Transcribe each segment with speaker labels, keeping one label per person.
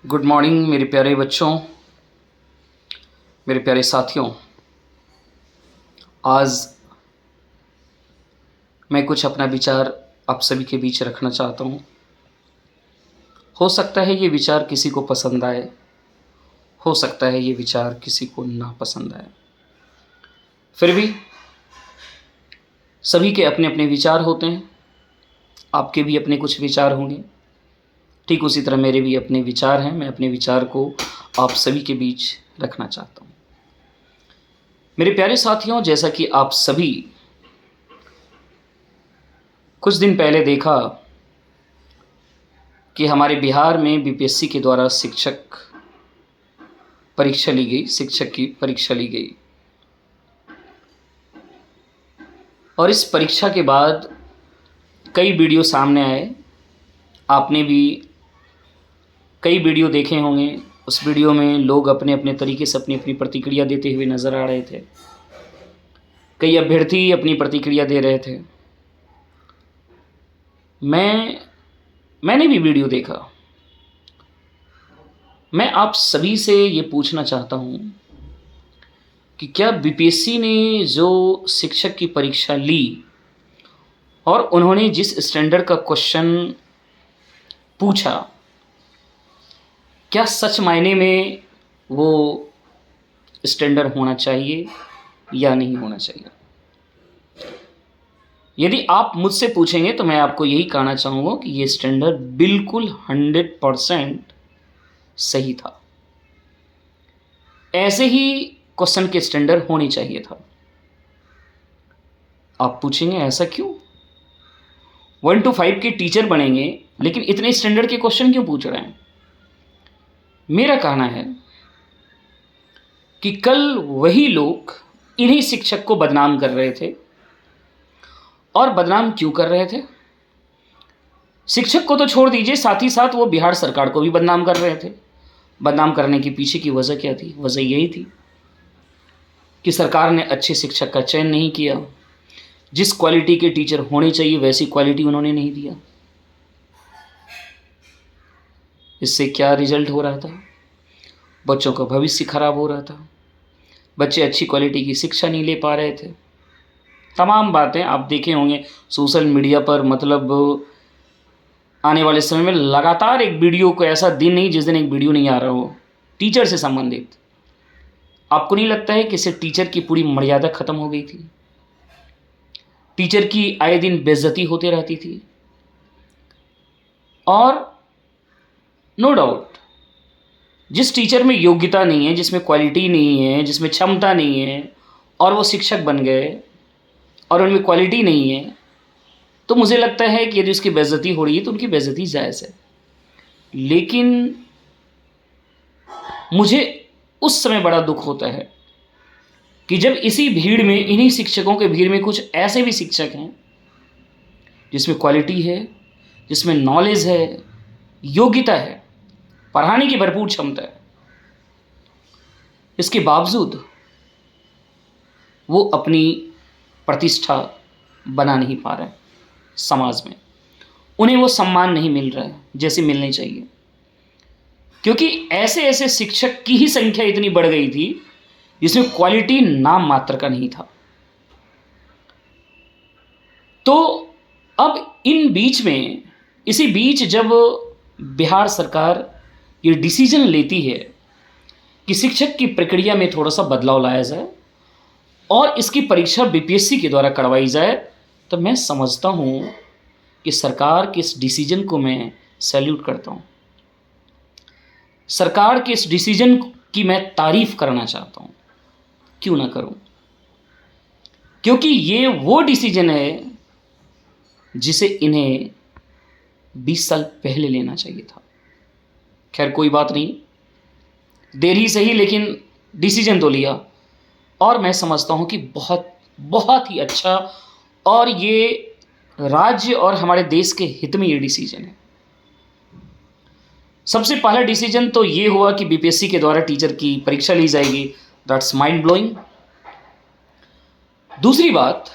Speaker 1: Good morning मेरे प्यारे बच्चों, मेरे प्यारे साथियों। आज मैं कुछ अपना विचार आप सभी के बीच रखना चाहता हूँ। हो सकता है ये विचार किसी को पसंद आए, हो सकता है ये विचार किसी को ना पसंद आए। फिर भी सभी के अपने अपने विचार होते हैं। आपके भी अपने कुछ विचार होंगे, ठीक उसी तरह मेरे भी अपने विचार हैं। मैं अपने विचार को आप सभी के बीच रखना चाहता हूँ। मेरे प्यारे साथियों, जैसा कि आप सभी कुछ दिन पहले देखा कि हमारे बिहार में बीपीएससी के द्वारा शिक्षक की परीक्षा ली गई। और इस परीक्षा के बाद कई वीडियो सामने आए। आपने भी कई वीडियो देखे होंगे। उस वीडियो में लोग अपने अपने तरीके से अपनी अपनी प्रतिक्रिया देते हुए नज़र आ रहे थे। कई अभ्यर्थी अपनी प्रतिक्रिया दे रहे थे। मैंने भी वीडियो देखा। मैं आप सभी से ये पूछना चाहता हूँ कि क्या बीपीएससी ने जो शिक्षक की परीक्षा ली और उन्होंने जिस स्टैंडर्ड का क्वेश्चन पूछा, क्या सच मायने में वो स्टैंडर्ड होना चाहिए या नहीं होना चाहिए? यदि आप मुझसे पूछेंगे तो मैं आपको यही कहना चाहूँगा कि ये स्टैंडर्ड बिल्कुल 100% सही था। ऐसे ही क्वेश्चन के स्टैंडर्ड होने चाहिए था। आप पूछेंगे ऐसा क्यों? 1 to 5 के टीचर बनेंगे लेकिन इतने स्टैंडर्ड के क्वेश्चन क्यों पूछ रहे हैं? मेरा कहना है कि कल वही लोग इन्हीं शिक्षक को बदनाम कर रहे थे। और बदनाम क्यों कर रहे थे? शिक्षक को तो छोड़ दीजिए, साथ ही साथ वो बिहार सरकार को भी बदनाम कर रहे थे। बदनाम करने के पीछे की वजह क्या थी? वजह यही थी कि सरकार ने अच्छे शिक्षक का चयन नहीं किया। जिस क्वालिटी के टीचर होने चाहिए वैसी क्वालिटी उन्होंने नहीं दिया। इससे क्या रिजल्ट हो रहा था? बच्चों का भविष्य खराब हो रहा था। बच्चे अच्छी क्वालिटी की शिक्षा नहीं ले पा रहे थे। तमाम बातें आप देखे होंगे सोशल मीडिया पर। मतलब आने वाले समय में लगातार एक वीडियो, को ऐसा दिन नहीं जिस दिन एक वीडियो नहीं आ रहा हो टीचर से संबंधित। आपको नहीं लगता है कि इससे टीचर की पूरी मर्यादा खत्म हो गई थी? टीचर की आए दिन बेइज्जती होती रहती थी। और नो डाउट जिस टीचर में योग्यता नहीं है, जिसमें क्वालिटी नहीं है, जिसमें क्षमता नहीं है और वो शिक्षक बन गए और उनमें क्वालिटी नहीं है, तो मुझे लगता है कि यदि उसकी बेइज्जती हो रही है तो उनकी बेइज्जती जायज़ है। लेकिन मुझे उस समय बड़ा दुख होता है कि जब इसी भीड़ में, इन्हीं शिक्षकों के भीड़ में कुछ ऐसे भी शिक्षक हैं जिसमें क्वालिटी है, जिसमें नॉलेज है, योग्यता है, पढ़ाने की भरपूर क्षमता है, इसके बावजूद वो अपनी प्रतिष्ठा बना नहीं पा रहे हैं समाज में। उन्हें वो सम्मान नहीं मिल रहा है जैसे मिलने चाहिए, क्योंकि ऐसे ऐसे शिक्षक की ही संख्या इतनी बढ़ गई थी जिसमें क्वालिटी नाम मात्र का नहीं था। तो अब इसी बीच जब बिहार सरकार ये डिसीजन लेती है कि शिक्षक की प्रक्रिया में थोड़ा सा बदलाव लाया जाए और इसकी परीक्षा बीपीएससी के द्वारा करवाई जाए, तो मैं समझता हूँ कि सरकार के इस डिसीजन को मैं सैल्यूट करता हूँ। सरकार के इस डिसीजन की मैं तारीफ़ करना चाहता हूँ। क्यों ना करूँ? क्योंकि ये वो डिसीजन है जिसे इन्हें 20 साल पहले लेना चाहिए था। खैर कोई बात नहीं, देर ही सही लेकिन डिसीजन तो लिया। और मैं समझता हूँ कि बहुत बहुत ही अच्छा, और ये राज्य और हमारे देश के हित में ये डिसीजन है। सबसे पहला डिसीजन तो ये हुआ कि बीपीएससी के द्वारा टीचर की परीक्षा ली जाएगी। That's mind blowing. दूसरी बात,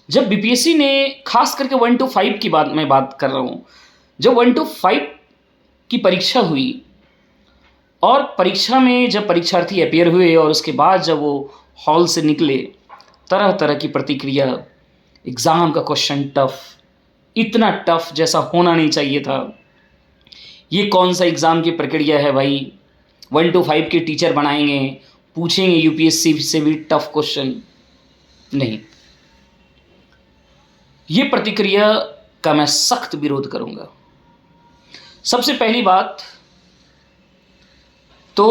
Speaker 1: जब बीपीएससी ने खास करके 1 to 5 की बात मैं बात कर रहा हूँ, जब 1 to 5 की परीक्षा हुई और परीक्षा में जब परीक्षार्थी अपीयर हुए और उसके बाद जब वो हॉल से निकले, तरह तरह की प्रतिक्रिया, एग्ज़ाम का क्वेश्चन टफ, इतना टफ जैसा होना नहीं चाहिए था, ये कौन सा एग्ज़ाम की प्रक्रिया है भाई, 1 to 5 के टीचर बनाएंगे, पूछेंगे यूपीएससी से भी टफ क्वेश्चन। नहीं, ये प्रतिक्रिया का मैं सख्त विरोध करूंगा। सबसे पहली बात तो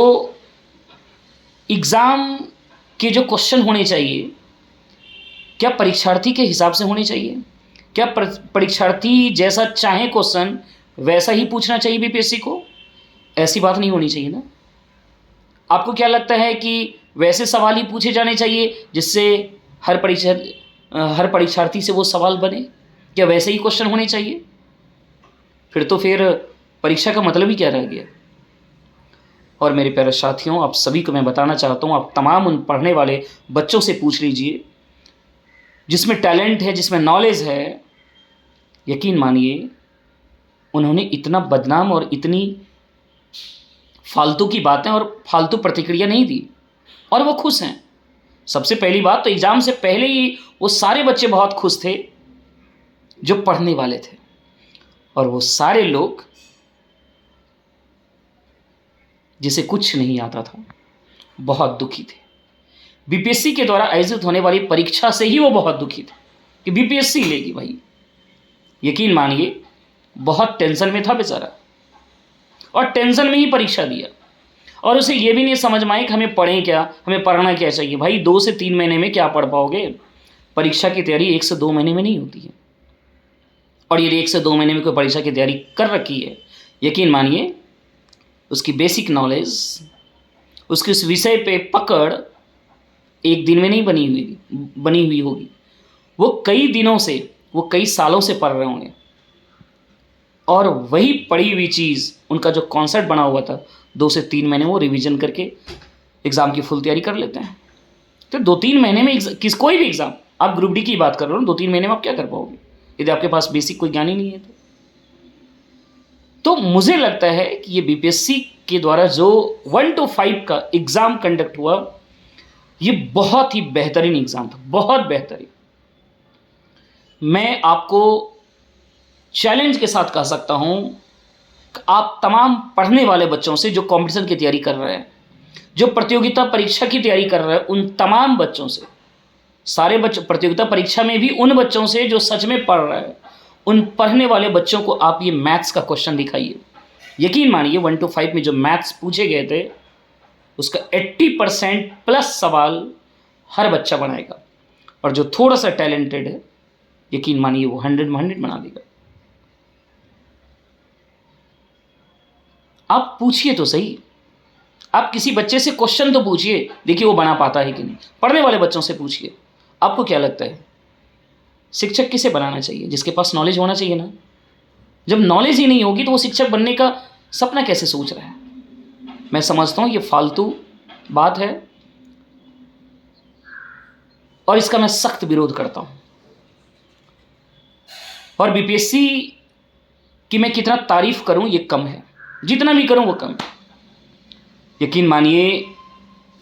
Speaker 1: एग्ज़ाम के जो क्वेश्चन होने चाहिए, क्या परीक्षार्थी के हिसाब से होने चाहिए? क्या परीक्षार्थी जैसा चाहे क्वेश्चन वैसा ही पूछना चाहिए बीपीएससी को? ऐसी बात नहीं होनी चाहिए ना। आपको क्या लगता है कि वैसे सवाल ही पूछे जाने चाहिए जिससे हर परीक्षार्थी से वो सवाल बने? क्या वैसे ही क्वेश्चन होने चाहिए? फिर परीक्षा का मतलब ही क्या रह गया? और मेरे प्यारे साथियों, आप सभी को मैं बताना चाहता हूँ, आप तमाम उन पढ़ने वाले बच्चों से पूछ लीजिए जिसमें टैलेंट है, जिसमें नॉलेज है। यकीन मानिए, उन्होंने इतना बदनाम और इतनी फालतू की बातें और फालतू प्रतिक्रिया नहीं दी और वो खुश हैं। सबसे पहली बात तो एग्ज़ाम से पहले ही वो सारे बच्चे बहुत खुश थे जो पढ़ने वाले थे, और वो सारे लोग जिसे कुछ नहीं आता था बहुत दुखी थे। बीपीएससी के द्वारा आयोजित होने वाली परीक्षा से ही वो बहुत दुखी थे कि बीपीएससी लेगी भाई। यकीन मानिए, बहुत टेंशन में था बेचारा, और टेंशन में ही परीक्षा दिया, और उसे ये भी नहीं समझ में आया कि हमें पढ़ें क्या, हमें पढ़ना क्या चाहिए। भाई 2 से 3 महीने में क्या पढ़ पाओगे? परीक्षा की तैयारी 1 से 2 महीने में नहीं होती है, और यदि 1 से 2 महीने में कोई परीक्षा की तैयारी कर रखी है, यकीन मानिए उसकी बेसिक नॉलेज, उसकी उस विषय पे पकड़ एक दिन में नहीं बनी हुई होगी। वो कई दिनों से, वो कई सालों से पढ़ रहे होंगे, और वही पढ़ी हुई चीज़, उनका जो कॉन्सेप्ट बना हुआ था, 2 से 3 महीने वो रिवीजन करके एग्ज़ाम की फुल तैयारी कर लेते हैं। तो 2-3 महीने में कोई भी एग्ज़ाम, आप ग्रुप डी की बात कर रहे हो, 2-3 महीने में आप क्या कर पाओगे यदि आपके पास बेसिक कोई ज्ञान ही नहीं है? तो मुझे लगता है कि ये बीपीएससी के द्वारा जो 1 to 5 का एग्ज़ाम कंडक्ट हुआ, ये बहुत ही बेहतरीन एग्ज़ाम था, बहुत बेहतरीन। मैं आपको चैलेंज के साथ कह सकता हूँ कि आप तमाम पढ़ने वाले बच्चों से, जो कंपटीशन की तैयारी कर रहे हैं, जो प्रतियोगिता परीक्षा की तैयारी कर रहे हैं, उन तमाम बच्चों से, सारे बच्चों, प्रतियोगिता परीक्षा में भी उन बच्चों से जो सच में पढ़ रहे हैं, उन पढ़ने वाले बच्चों को आप ये मैथ्स का क्वेश्चन दिखाइए। यकीन मानिए 1 to 5 में जो मैथ्स पूछे गए थे, उसका 80% प्लस सवाल हर बच्चा बनाएगा, और जो थोड़ा सा टैलेंटेड है, यकीन मानिए वो 100 में 100 बना देगा। आप पूछिए तो सही, आप किसी बच्चे से क्वेश्चन तो पूछिए, देखिए वो बना पाता है कि नहीं। पढ़ने वाले बच्चों से पूछिए। आपको क्या लगता है शिक्षक किसे बनाना चाहिए? जिसके पास नॉलेज होना चाहिए ना। जब नॉलेज ही नहीं होगी तो वो शिक्षक बनने का सपना कैसे सोच रहा है? मैं समझता हूँ ये फालतू बात है, और इसका मैं सख्त विरोध करता हूँ। और बीपीएससी की मैं कितना तारीफ करूँ ये कम है, जितना भी करूँ वो कम है। यकीन मानिए,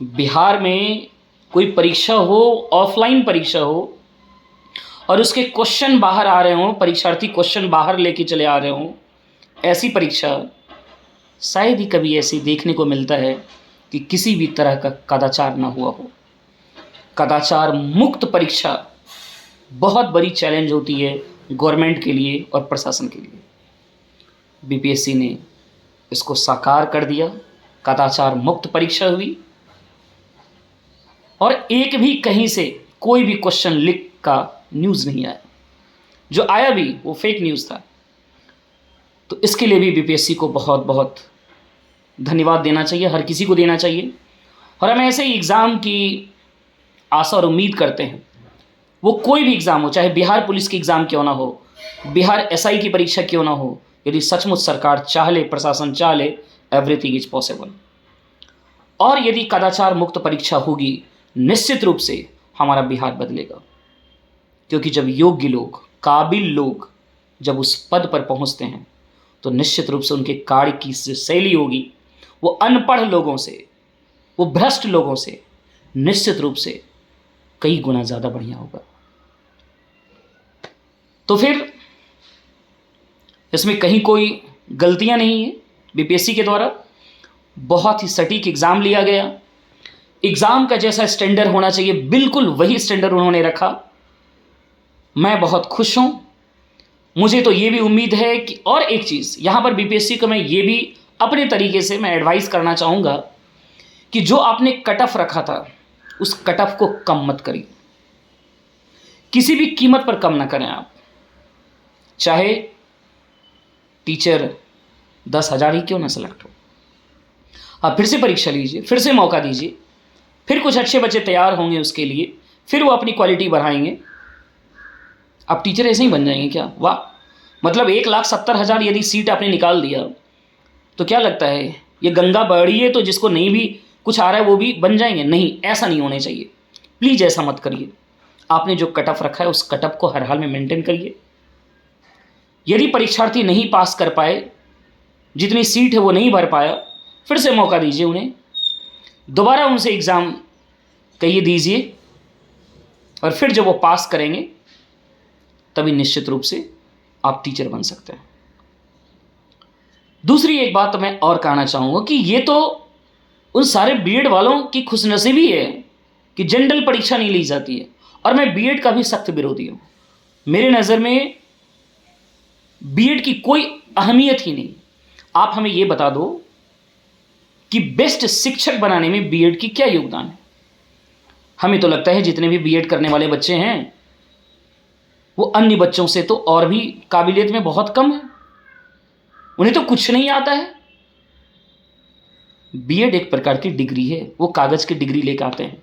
Speaker 1: बिहार में कोई परीक्षा हो, ऑफलाइन परीक्षा हो, और उसके क्वेश्चन बाहर आ रहे हों, परीक्षार्थी क्वेश्चन बाहर लेके चले आ रहे हों, ऐसी परीक्षा शायद ही कभी ऐसी देखने को मिलता है कि किसी भी तरह का कदाचार ना हुआ हो। कदाचार मुक्त परीक्षा बहुत बड़ी चैलेंज होती है गवर्नमेंट के लिए और प्रशासन के लिए। बीपीएससी ने इसको साकार कर दिया, कदाचार मुक्त परीक्षा हुई, और एक भी कहीं से कोई भी क्वेश्चन लीक का न्यूज़ नहीं आया, जो आया भी वो फेक न्यूज़ था। तो इसके लिए भी बीपीएससी को बहुत बहुत धन्यवाद देना चाहिए, हर किसी को देना चाहिए। और हम ऐसे ही एग्ज़ाम की आशा और उम्मीद करते हैं, वो कोई भी एग्ज़ाम हो, चाहे बिहार पुलिस की एग्ज़ाम क्यों ना हो, बिहार एसआई की परीक्षा क्यों ना हो, यदि सचमुच सरकार चाह ले, प्रशासन चाह ले, एवरीथिंग इज पॉसिबल। और यदि कदाचार मुक्त परीक्षा होगी, निश्चित रूप से हमारा बिहार बदलेगा। क्योंकि जब योग्य लोग, काबिल लोग जब उस पद पर पहुंचते हैं, तो निश्चित रूप से उनके कार्य की जो शैली होगी वो अनपढ़ लोगों से, वो भ्रष्ट लोगों से निश्चित रूप से कई गुना ज़्यादा बढ़िया होगा। तो फिर इसमें कहीं कोई गलतियां नहीं है। बीपीएससी के द्वारा बहुत ही सटीक एग्ज़ाम लिया गया, एग्ज़ाम का जैसा स्टैंडर्ड होना चाहिए बिल्कुल वही स्टैंडर्ड उन्होंने रखा। मैं बहुत खुश हूँ। मुझे तो ये भी उम्मीद है कि, और एक चीज़ यहाँ पर बीपीएससी को मैं ये भी अपने तरीके से मैं एडवाइस करना चाहूँगा कि जो आपने कट ऑफ रखा था उस कट ऑफ को कम मत करिए, किसी भी कीमत पर कम ना करें आप। चाहे टीचर 10,000 ही क्यों ना सेलेक्ट हो, आप फिर से परीक्षा लीजिए, फिर से मौका दीजिए, फिर कुछ अच्छे बच्चे तैयार होंगे उसके लिए, फिर वो अपनी क्वालिटी बढ़ाएंगे। आप टीचर ऐसे ही बन जाएंगे क्या? वाह, मतलब 1,70,000 यदि सीट आपने निकाल दिया तो क्या लगता है ये गंगा बड़ी है तो जिसको नहीं भी कुछ आ रहा है वो भी बन जाएंगे? नहीं, ऐसा नहीं होने चाहिए। प्लीज़ ऐसा मत करिए। आपने जो कट ऑफ रखा है उस कट ऑफ को हर हाल में मेंटेन करिए। यदि परीक्षार्थी नहीं पास कर पाए, जितनी सीट है वो नहीं भर पाया, फिर से मौका दीजिए उन्हें, दोबारा उनसे एग्ज़ाम कहिए दीजिए, और फिर जब वो पास करेंगे तभी निश्चित रूप से आप टीचर बन सकते हैं। दूसरी एक बात तो मैं और कहना चाहूँगा कि ये तो उन सारे बीएड वालों की खुशनसीबी है कि जनरल परीक्षा नहीं ली जाती है, और मैं बीएड का भी सख्त विरोधी हूँ। मेरे नज़र में बीएड की कोई अहमियत ही नहीं। आप हमें ये बता दो कि बेस्ट शिक्षक बनाने में बीएड की क्या योगदान है। हमें तो लगता है जितने भी बीएड करने वाले बच्चे हैं वो अन्य बच्चों से तो और भी काबिलियत में बहुत कम है, उन्हें तो कुछ नहीं आता है। बीएड एक प्रकार की डिग्री है, वो कागज की डिग्री लेकर आते हैं।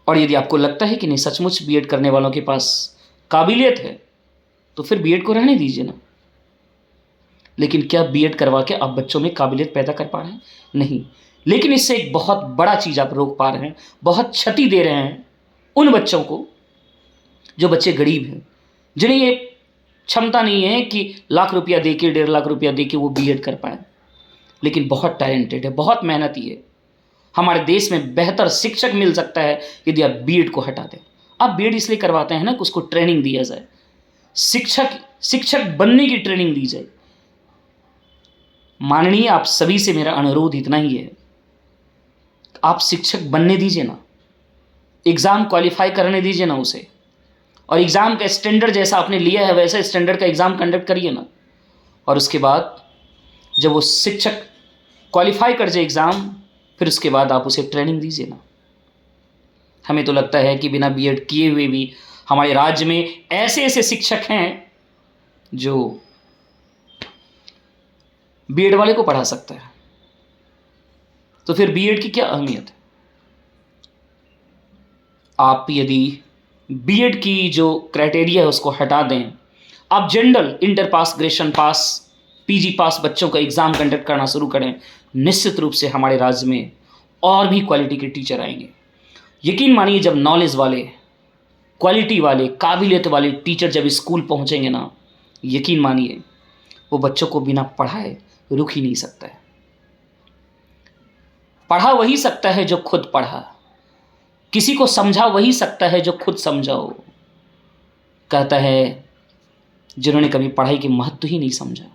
Speaker 1: और यदि आपको लगता है कि नहीं सचमुच बीएड करने वालों के पास काबिलियत है तो फिर बीएड को रहने दीजिए ना। लेकिन क्या बीएड करवा के आप बच्चों में काबिलियत पैदा कर पा रहे हैं? नहीं। लेकिन इससे एक बहुत बड़ा चीज़ आप रोक पा रहे हैं, बहुत क्षति दे रहे हैं उन बच्चों को जो बच्चे गरीब हैं, जिन्हें ये क्षमता नहीं है कि लाख रुपया दे के 1.5 लाख रुपया दे के वो बीएड कर पाए, लेकिन बहुत टैलेंटेड है, बहुत मेहनती है। हमारे देश में बेहतर शिक्षक मिल सकता है यदि आप बीएड को हटा दें। आप बीएड इसलिए करवाते हैं ना कि उसको ट्रेनिंग दिया जाए, शिक्षक बनने की ट्रेनिंग दी जाए। माननीय आप सभी से मेरा अनुरोध इतना ही है, आप शिक्षक बनने दीजिए ना, एग्ज़ाम क्वालिफाई करने दीजिए ना उसे, और एग्ज़ाम का स्टैंडर्ड जैसा आपने लिया है वैसे स्टैंडर्ड का एग्ज़ाम कंडक्ट करिए ना। और उसके बाद जब वो शिक्षक क्वालिफाई कर जाए एग्ज़ाम, फिर उसके बाद आप उसे ट्रेनिंग दीजिए ना। हमें तो लगता है कि बिना बीएड किए हुए भी हमारे राज्य में ऐसे ऐसे शिक्षक हैं जो बीएड वाले को पढ़ा सकता है। तो फिर बीएड की क्या अहमियत है? आप यदि बीएड की जो क्राइटेरिया है उसको हटा दें, आप general inter pass, graduation pass, PG pass बच्चों का एग्ज़ाम कंडक्ट करना शुरू करें, निश्चित रूप से हमारे राज्य में और भी क्वालिटी के टीचर आएंगे। यकीन मानिए जब नॉलेज वाले, क्वालिटी वाले, काबिलियत वाले टीचर जब स्कूल पहुंचेंगे ना, यकीन मानिए वो बच्चों को बिना पढ़ाए रुक ही नहीं सकता है। पढ़ा वही सकता है जो खुद पढ़ा, किसी को समझा वही सकता है जो खुद समझाओ। कहता है जिन्होंने कभी पढ़ाई के महत्व ही नहीं समझा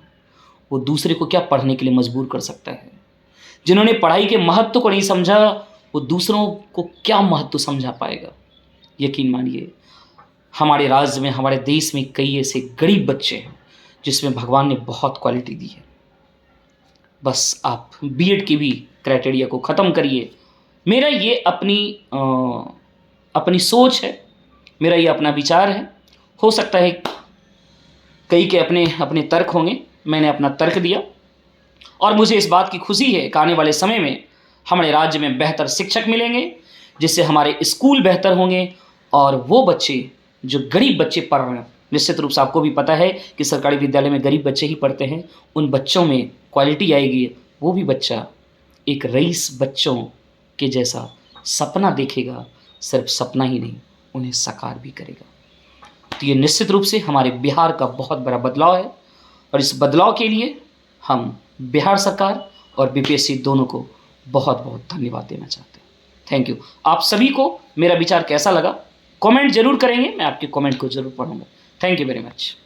Speaker 1: वो दूसरे को क्या पढ़ने के लिए मजबूर कर सकता है। जिन्होंने पढ़ाई के महत्व को नहीं समझा वो दूसरों को क्या महत्व समझा पाएगा। यकीन मानिए हमारे राज्य में, हमारे देश में कई ऐसे गरीब बच्चे हैं जिसमें भगवान ने बहुत क्वालिटी दी है। बस आप बीएड की भी क्राइटेरिया को ख़त्म करिए। मेरा ये अपनी सोच है, मेरा ये अपना विचार है। हो सकता है कई के अपने अपने तर्क होंगे, मैंने अपना तर्क दिया, और मुझे इस बात की खुशी है कि आने वाले समय में हमारे राज्य में बेहतर शिक्षक मिलेंगे, जिससे हमारे स्कूल बेहतर होंगे, और वो बच्चे जो गरीब बच्चे पढ़ रहे हैं, निश्चित रूप से आपको भी पता है कि सरकारी विद्यालय में गरीब बच्चे ही पढ़ते हैं, उन बच्चों में क्वालिटी आएगी। वो भी बच्चा एक रईस बच्चों के जैसा सपना देखेगा, सिर्फ सपना ही नहीं उन्हें साकार भी करेगा। तो ये निश्चित रूप से हमारे बिहार का बहुत बड़ा बदलाव है। और इस बदलाव के लिए हम बिहार सरकार और बीपीएससी दोनों को बहुत बहुत धन्यवाद देना चाहते हैं। Thank you. आप सभी को मेरा विचार कैसा लगा कमेंट जरूर करेंगे, मैं आपके कमेंट को जरूर पढ़ूंगा। Thank you very much.